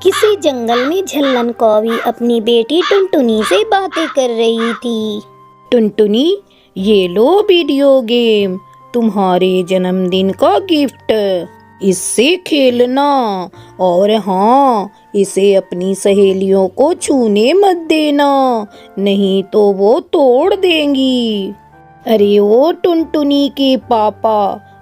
किसी जंगल में झल्लन कौवी अपनी बेटी टुनटुनी से बातें कर रही थी। टुनटुनी, ये लो वीडियो गेम, तुम्हारे जन्मदिन का गिफ्ट। इससे खेलना, और हाँ, इसे अपनी सहेलियों को छूने मत देना, नहीं तो वो तोड़ देंगी। अरे ओ टुनटुनी के पापा,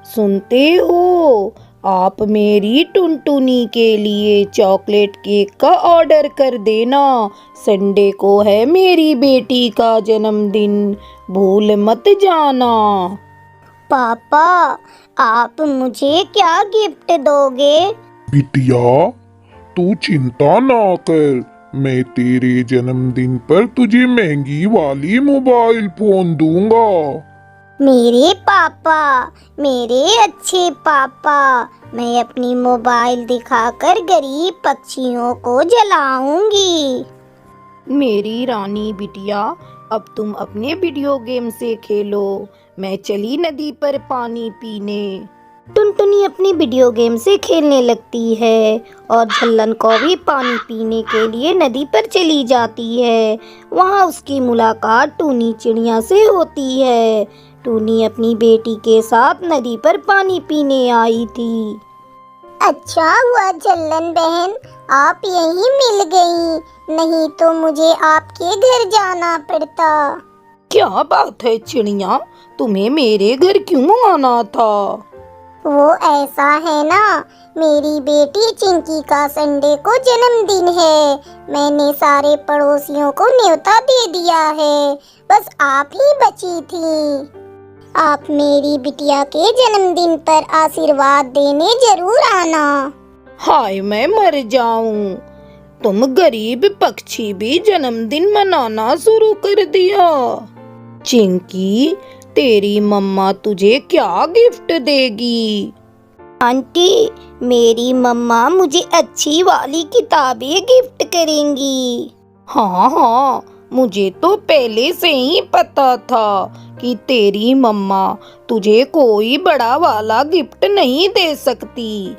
सुनते हो? आप मेरी टुनटुनी के लिए चॉकलेट केक का ऑर्डर कर देना। संडे को है मेरी बेटी का जन्मदिन, भूल मत जाना। पापा, आप मुझे क्या गिफ्ट दोगे? बिटिया, तू चिंता ना कर, मैं तेरे जन्मदिन पर तुझे महंगी वाली मोबाइल फोन दूंगा। मेरे पापा, मेरे अच्छे पापा, मैं अपनी मोबाइल दिखाकर गरीब पक्षियों को जलाऊंगी। मेरी रानी बिटिया, अब तुम अपने वीडियो गेम से खेलो, मैं चली नदी पर पानी पीने। टुनटुनी अपनी वीडियो गेम से खेलने लगती है और झल्लन कौवी पानी पीने के लिए नदी पर चली जाती है। वहाँ उसकी मुलाकात टूनी चिड़िया से होती है। टूनी अपनी बेटी के साथ नदी पर पानी पीने आई थी। अच्छा हुआ झल्लन बहन, आप यहीं मिल गई, नहीं तो मुझे आपके घर जाना पड़ता। क्या बात है चिड़िया, तुम्हें मेरे घर क्यों आना था? वो ऐसा है ना, मेरी बेटी चिंकी का संडे को जन्मदिन है। मैंने सारे पड़ोसियों को न्योता दे दिया है, बस आप ही बची थी। आप मेरी बिटिया के जन्मदिन पर आशीर्वाद देने जरूर आना। हाय मैं मर जाऊं, तुम गरीब पक्षी भी जन्मदिन मनाना शुरू कर दिया। चिंकी, तेरी मम्मा तुझे क्या गिफ्ट देगी? आंटी, मेरी मम्मा मुझे अच्छी वाली किताबें गिफ्ट करेंगी। हाँ हाँ, मुझे तो पहले से ही पता था कि तेरी मम्मा तुझे कोई बड़ा वाला गिफ्ट नहीं दे सकती।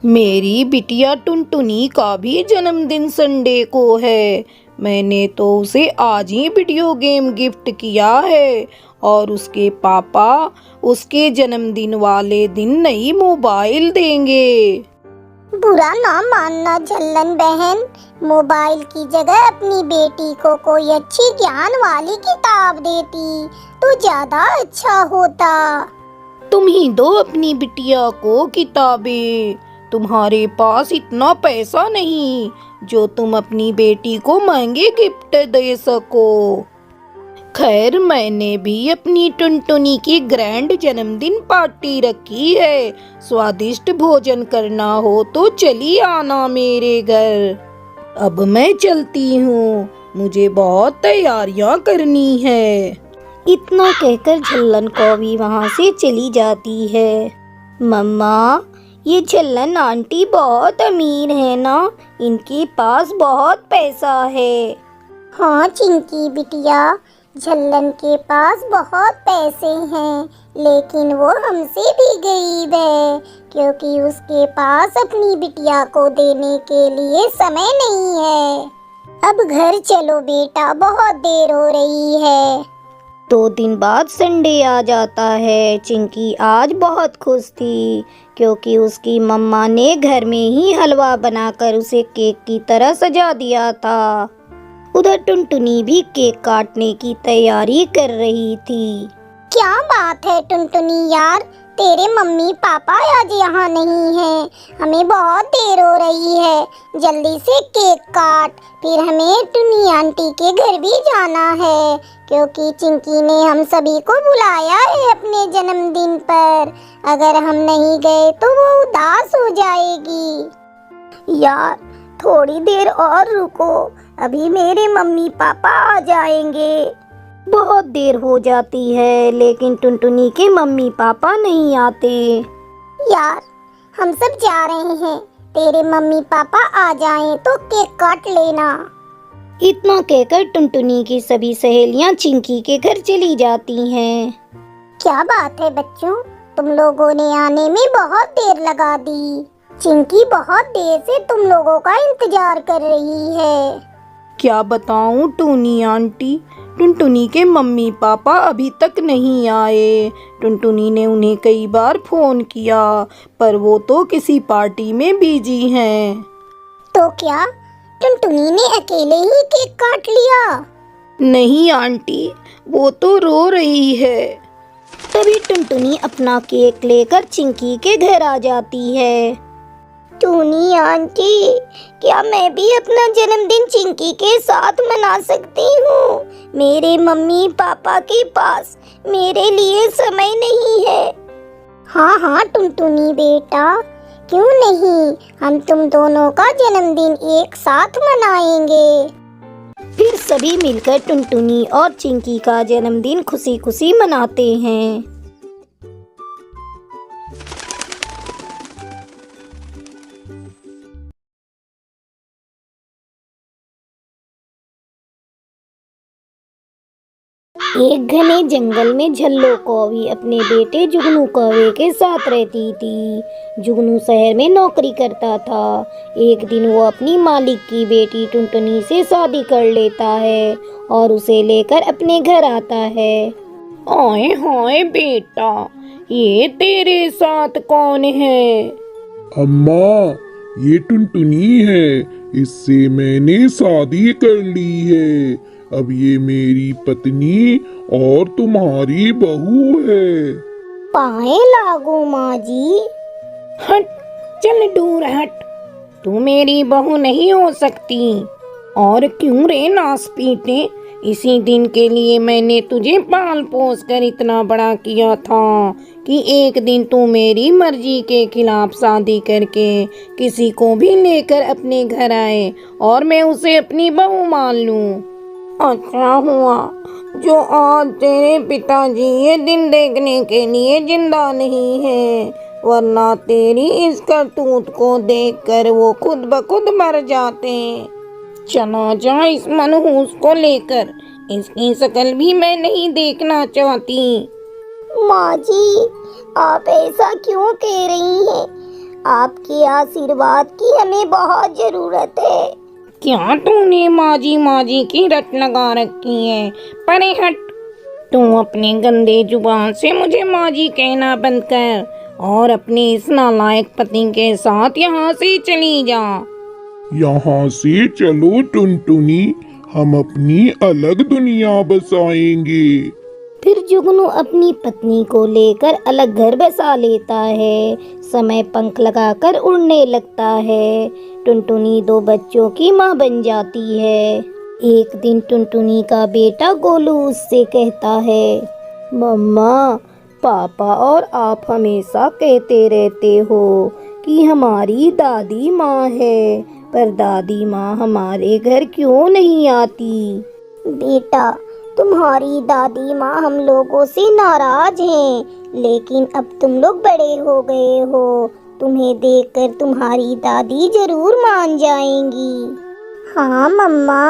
मेरी बिटिया टुनटुनी का भी जन्मदिन संडे को है। मैंने तो उसे आज ही वीडियो गेम गिफ्ट किया है और उसके पापा उसके जन्मदिन वाले दिन नई मोबाइल देंगे। बुरा ना मानना झल्लन बहन, मोबाइल की जगह अपनी बेटी को कोई अच्छी ज्ञान वाली किताब देती तो ज्यादा अच्छा होता। तुम ही दो अपनी बिटिया को किताबें, तुम्हारे पास इतना पैसा नहीं जो तुम अपनी बेटी को महंगे गिफ्ट दे सको। खैर, मैंने भी अपनी टुनटुनी की ग्रैंड जन्मदिन पार्टी रखी है। स्वादिष्ट भोजन करना हो तो चली आना मेरे घर। अब मैं चलती हूँ, मुझे बहुत तैयारियां करनी है। इतना कहकर झल्लन कौवी वहाँ से चली जाती है। मम्मा, ये झल्लन आंटी बहुत अमीर है ना, इनके पास बहुत पैसा है। हाँ चिंकी बिटिया, झल्लन के पास बहुत पैसे हैं, लेकिन वो हमसे भी गरीब है, क्योंकि उसके पास अपनी बिटिया को देने के लिए समय नहीं है। अब घर चलो बेटा, बहुत देर हो रही है। 2 दिन बाद संडे आ जाता है। चिंकी आज बहुत खुश थी, क्योंकि उसकी मम्मा ने घर में ही हलवा बनाकर उसे केक की तरह सजा दिया था। उधर टुनटुनी भी केक काटने की तैयारी कर रही थी। क्या बात है टुनटुनी यार, तेरे मम्मी पापा आज यहाँ नहीं हैं, हमें बहुत देर हो रही है, जल्दी से केक काट, फिर हमें टुनी आंटी के घर भी जाना है, क्योंकि चिंकी ने हम सभी को बुलाया है अपने जन्मदिन पर। अगर हम नहीं गए तो वो उदास हो जाएगी। यार थोड़ी देर और रुको, अभी मेरे मम्मी पापा आ जाएंगे। बहुत देर हो जाती है, लेकिन टुनटुनी के मम्मी पापा नहीं आते। यार हम सब जा रहे हैं, तेरे मम्मी पापा आ जाएं तो केक काट लेना। इतना कहकर टुनटुनी की सभी सहेलियां चिंकी के घर चली जाती हैं। क्या बात है बच्चों, तुम लोगों ने आने में बहुत देर लगा दी। चिंकी बहुत देर से तुम लोगों का इंतजार कर रही है। क्या बताऊं टूनी आंटी, टुनटुनी के मम्मी पापा अभी तक नहीं आए। टुनटुनी ने उन्हें कई बार फोन किया पर वो तो किसी पार्टी में बिजी हैं। तो क्या टुनटुनी ने अकेले ही केक काट लिया? नहीं आंटी, वो तो रो रही है। तभी टुनटुनी अपना केक लेकर चिंकी के घर आ जाती है। टूनी आंटी, क्या मैं भी अपना जन्मदिन चिंकी के साथ मना सकती हूँ? मेरे मम्मी पापा के पास मेरे लिए समय नहीं है। हाँ हाँ टुनटुनी बेटा, क्यों नहीं, हम तुम दोनों का जन्मदिन एक साथ मनाएंगे। फिर सभी मिलकर टुनटुनी और चिंकी का जन्मदिन खुशी खुशी मनाते हैं। एक घने जंगल में झल्लो कौवी अपने बेटे जुगनू कौवे के साथ रहती थी। जुगनू शहर में नौकरी करता था। एक दिन वो अपनी मालिक की बेटी टुनटुनी से शादी कर लेता है और उसे लेकर अपने घर आता है। ओए होए बेटा, ये तेरे साथ कौन है? अम्मा, ये टुनटुनी है, इससे मैंने शादी कर ली है। अब ये मेरी पत्नी और तुम्हारी बहू है। पाए लागो माँ जी। हट, चल दूर हट, तू मेरी बहू नहीं हो सकती। और क्यों रे नासपीटे, इसी दिन के लिए मैंने तुझे पाल पोस कर इतना बड़ा किया था कि एक दिन तू मेरी मर्जी के खिलाफ शादी करके किसी को भी लेकर अपने घर आए और मैं उसे अपनी बहू मान लूं। अच्छा हुआ जो आज तेरे पिताजी ये दिन देखने के लिए जिंदा नहीं है, वरना तेरी इस करतूत को देखकर वो खुद ब खुद मर जाते। चला जा इस मनहूस को लेकर, इसकी शक्ल भी मैं नहीं देखना चाहती। माँ जी, आप ऐसा क्यों कह रही हैं? आपके आशीर्वाद की हमें बहुत जरूरत है। क्या तूने माजी की रट लगा रखी है? परे हट, तू अपने गंदे जुबान से मुझे माजी कहना बंद कर और अपने इस नालायक पति के साथ यहाँ से चली जा। यहाँ से चलो टुनटुनी, हम अपनी अलग दुनिया बसाएंगे। फिर जुगनू अपनी पत्नी को लेकर अलग घर बसा लेता है। समय पंख लगाकर उड़ने लगता है। टुनटुनी 2 बच्चों की माँ बन जाती है। एक दिन टुनटुनी का बेटा गोलू उससे कहता है, मम्मा, पापा और आप हमेशा कहते रहते हो कि हमारी दादी माँ है, पर दादी माँ हमारे घर क्यों नहीं आती? बेटा, तुम्हारी दादी माँ हम लोगों से नाराज हैं, लेकिन अब तुम लोग बड़े हो गए हो, तुम्हें देखकर तुम्हारी दादी जरूर मान जाएंगी। हाँ मम्मा,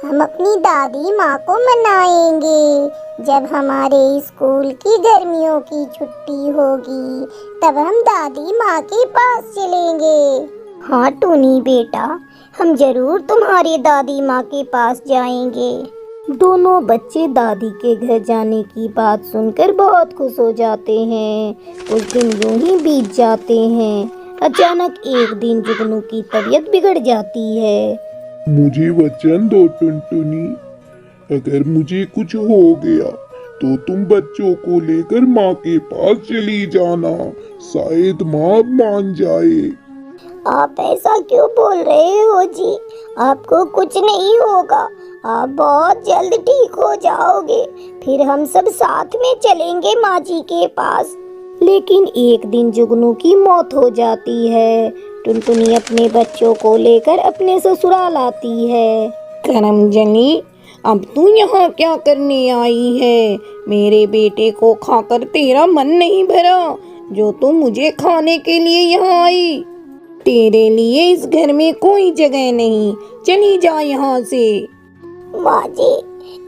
हम अपनी दादी माँ को मनाएंगे। जब हमारे स्कूल की गर्मियों की छुट्टी होगी, तब हम दादी माँ के पास चलेंगे। हाँ टूनी बेटा, हम जरूर तुम्हारी दादी माँ के पास जाएंगे। दोनों बच्चे दादी के घर जाने की बात सुनकर बहुत खुश हो जाते हैं। कुछ दिन यूं ही बीत जाते हैं। अचानक एक दिन जुगनू की तबीयत बिगड़ जाती है। मुझे वचन दो टुनटुनी, अगर मुझे कुछ हो गया तो तुम बच्चों को लेकर माँ के पास चली जाना, शायद माँ मान जाए। आप ऐसा क्यों बोल रहे हो जी? आपको कुछ नहीं होगा, आप बहुत जल्द ठीक हो जाओगे। फिर हम सब साथ में चलेंगे माँ जी के पास। लेकिन एक दिन जुगनू की मौत हो जाती है। टुनटुनी अपने बच्चों को लेकर अपने ससुराल आती है। करमजनी, अब तू यहाँ क्या करने आई है? मेरे बेटे को खाकर तेरा मन नहीं भरा जो तू मुझे खाने के लिए यहाँ आई? तेरे लिए इस घर में कोई जगह नहीं, चली जा यहाँ से। माँ जी,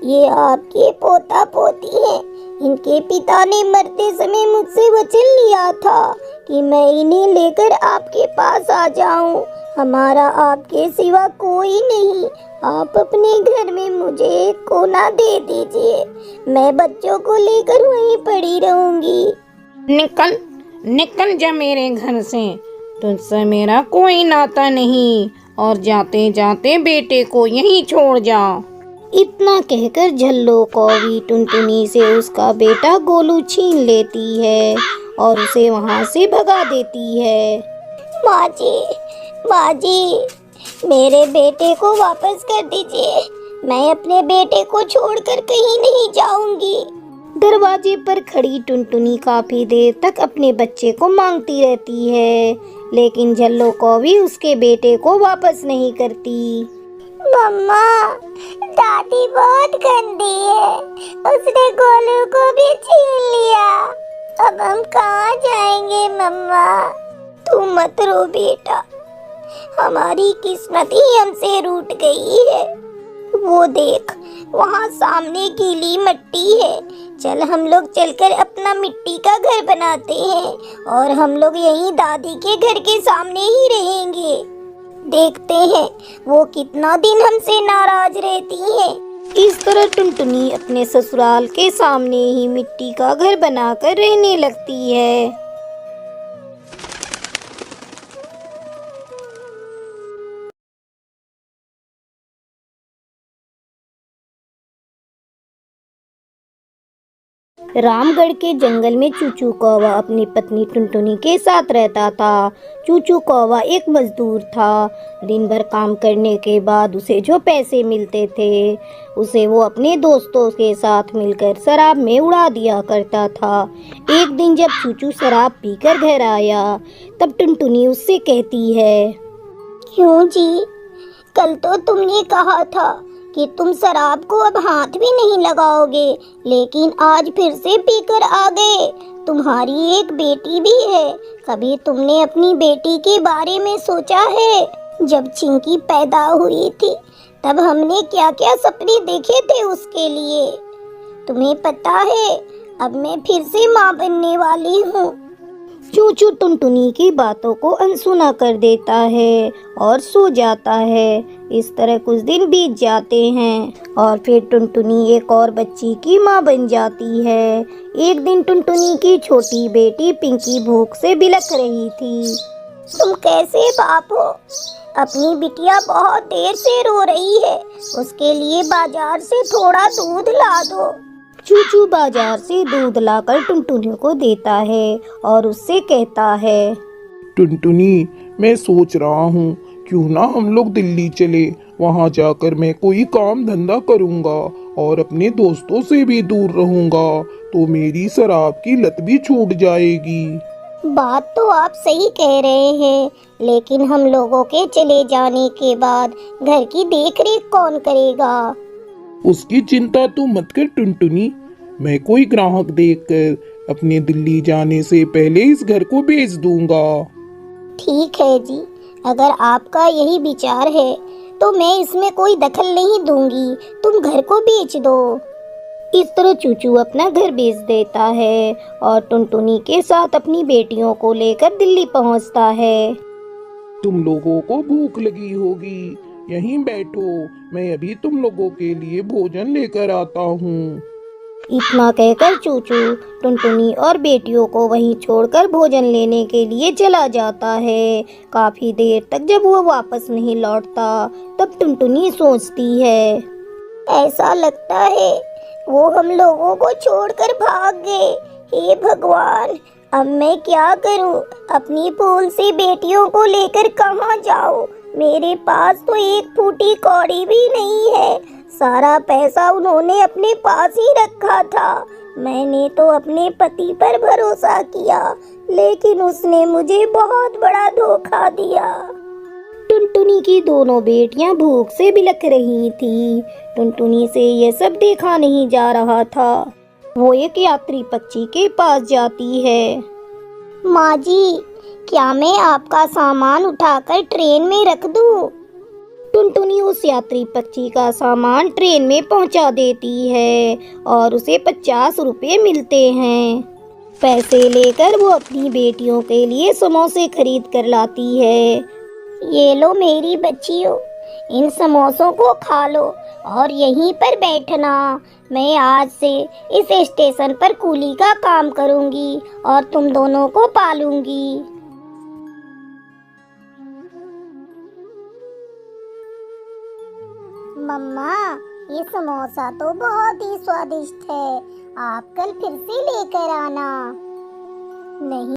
ये आपके पोता पोती हैं, इनके पिता ने मरते समय मुझसे वचन लिया था कि मैं इन्हें लेकर आपके पास आ जाऊं। हमारा आपके सिवा कोई नहीं। आप अपने घर में मुझे एक कोना दे दीजिए। मैं बच्चों को लेकर वहीं पड़ी रहूंगी। निकल निकल जा मेरे घर से, तुझसे मेरा कोई नाता नहीं, और जाते जाते बेटे को यहीं छोड़ जा। इतना कहकर झल्लो कौवी टुनटुनी से उसका बेटा गोलू छीन लेती है और उसे वहां से भगा देती है। माँ जी, मेरे बेटे को वापस कर दीजिए। मैं अपने बेटे को छोड़कर कहीं नहीं जाऊंगी। दरवाजे पर खड़ी टुनटुनी काफी देर तक अपने बच्चे को मांगती रहती है, लेकिन झल्लो कौवी उसके बेटे को वापस नहीं करती। मम्मा, दादी बहुत गंदी है। उसने गोलू को भी छीन लिया। अब हम कहाँ जाएंगे मम्मा? तू मत रो बेटा, हमारी किस्मत ही हमसे रूठ गई है। वो देख, वहाँ सामने गीली मिट्टी है। चल हम लोग चलकर अपना मिट्टी का घर बनाते हैं और हम लोग यहीं दादी के घर के सामने ही रहेंगे। देखते हैं वो कितना दिन हमसे नाराज रहती है। इस तरह टुनटुनी अपने ससुराल के सामने ही मिट्टी का घर बनाकर रहने लगती है। रामगढ़ के जंगल में चूचू कौवा अपनी पत्नी टुनटुनी के साथ रहता था। चूचू कौवा एक मजदूर था। दिन भर काम करने के बाद उसे जो पैसे मिलते थे उसे वो अपने दोस्तों के साथ मिलकर शराब में उड़ा दिया करता था। एक दिन जब चूचू शराब पीकर घर आया तब टुनटुनी उससे कहती है, क्यों जी, कल तो तुमने कहा था कि तुम शराब को अब हाथ भी नहीं लगाओगे, लेकिन आज फिर से पीकर आ गए। तुम्हारी एक बेटी भी है। कभी तुमने अपनी बेटी के बारे में सोचा है? जब चिंकी पैदा हुई थी तब हमने क्या क्या सपने देखे थे उसके लिए। तुम्हें पता है, अब मैं फिर से माँ बनने वाली हूँ। चूचू टुनटुनी की बातों को अनसुना कर देता है और सो जाता है। इस तरह कुछ दिन बीत जाते हैं और फिर टुनटुनी एक और बच्ची की माँ बन जाती है। एक दिन टुनटुनी की छोटी बेटी पिंकी भूख से बिलख रही थी। तुम कैसे बाप हो? अपनी बिटिया बहुत देर से रो रही है, उसके लिए बाजार से थोड़ा दूध ला दो। चूचू बाजार से दूध लाकर टुनटुनी को देता है और उससे कहता है, टुनटुनी, मैं सोच रहा हूँ क्यों ना हम लोग दिल्ली चले। वहाँ जाकर मैं कोई काम धंधा करूँगा और अपने दोस्तों से भी दूर रहूँगा, तो मेरी शराब की लत भी छूट जाएगी। बात तो आप सही कह रहे हैं, लेकिन हम लोगों के चले जाने के बाद घर की देखरेख कौन करेगा? उसकी चिंता तू मत कर टुनटुनी, मैं कोई ग्राहक देखकर अपने दिल्ली जाने से पहले इस घर को बेच दूंगा। ठीक है जी, अगर आपका यही विचार है तो मैं इसमें कोई दखल नहीं दूंगी। तुम घर को बेच दो। इस तरह चूचू अपना घर बेच देता है और टुनटुनी के साथ अपनी बेटियों को लेकर दिल्ली पहुंचता है। तुम लोगों को भूख लगी होगी, यहीं बैठो, मैं अभी तुम लोगों के लिए भोजन लेकर आता हूँ। इतना कहकर चूचू टुनटुनी और बेटियों को वहीं छोड़कर भोजन लेने के लिए चला जाता है। काफी देर तक जब वो वापस नहीं लौटता तब टुनटुनी सोचती है, ऐसा लगता है वो हम लोगों को छोड़कर भाग गए। हे भगवान, अब मैं क्या करूं? अपनी फूल सी बेटियों को लेकर कहाँ जाऊं? मेरे पास तो एक फूटी कौड़ी भी नहीं है। सारा पैसा उन्होंने अपने पास ही रखा था। मैंने तो अपने पति पर भरोसा किया, लेकिन उसने मुझे बहुत बड़ा धोखा दिया। टुनटुनी की दोनों बेटियां भूख से बिलख रही थी। टुनटुनी से यह सब देखा नहीं जा रहा था। वो एक यात्री पक्षी के पास जाती है। माँ जी, क्या मैं आपका सामान उठाकर ट्रेन में रख दूं? टुनटुनी उस यात्री पक्षी का सामान ट्रेन में पहुंचा देती है और उसे 50 रुपए मिलते हैं। पैसे लेकर वो अपनी बेटियों के लिए समोसे खरीद कर लाती है। ये लो मेरी बच्चियों, इन समोसों को खा लो और यहीं पर बैठना। मैं आज से इस स्टेशन पर कूली का काम करूंगी और तुम दोनों को पालूंगी। मम्मा, ये समोसा तो बहुत ही स्वादिष्ट है। आप कल फिर से लेकर आना। नहीं